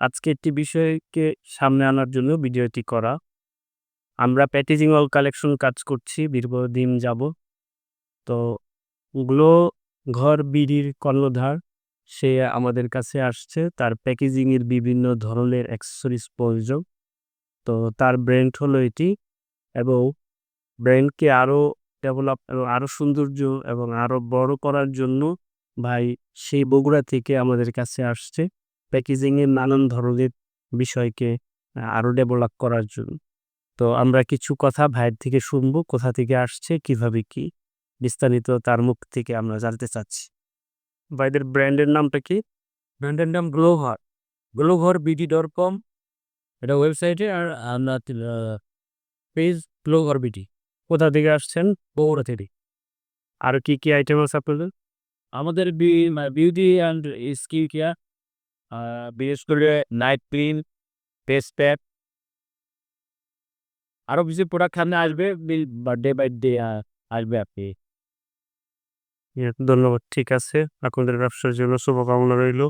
আজকে একটি বিষয়কে সামনে আনার জন্য ভিডিওটি করা। আমরা প্যাকেজিং অল কালেকশন কাজ করছি দীর্ঘদিন যাবৎ। তো গ্লো ঘর বিডির কর্ণধার সে আমাদের কাছে আসছে তার প্যাকেজিং এর বিভিন্ন ধরনের অ্যাক্সেসরিজ প্রয়োজন। তো তার ব্র্যান্ড হলো এটি এবং ব্র্যান্ডকে আরো ডেভেলপ এবং আরো সৌন্দর্য এবং আরো বড় করার জন্য ভাই সেই বগুড়া থেকে আমাদের কাছে আসছে প্যাকেজিং এর নানান ধরনের বিষয়কে আরো ডেভেলপ করার জন্য। তো আমরা কিছু কথা ভাইয়ের থেকে শুনবো, কোথা থেকে আসছে, কিভাবে কি বিস্তারিত তার মুখ থেকে আমরা জানতে চাচ্ছি। ভাইদের ব্র্যান্ডের নামটা কি? ব্র্যান্ডের নাম গ্লোঘর, gloghorBD.com এটা ওয়েবসাইটে। আর আমরা পেজ gloghorBD, কোথা থেকে আসছেন? বগুড়া থেকে। আর কি কি আইটেম আছে আপনাদের? আমাদের বিউটি অ্যান্ড স্কিন কেয়ার, বিশেষ করে নাইট ক্রিম, ফেস প্যাক, আরও কিছু প্রোডাক্ট সামনে আসবে। ডে বাই ডে আসবে আপনি। ধন্যবাদ। ঠিক আছে, আপনাদের ব্যবসার জন্য শুভকামনা রইল।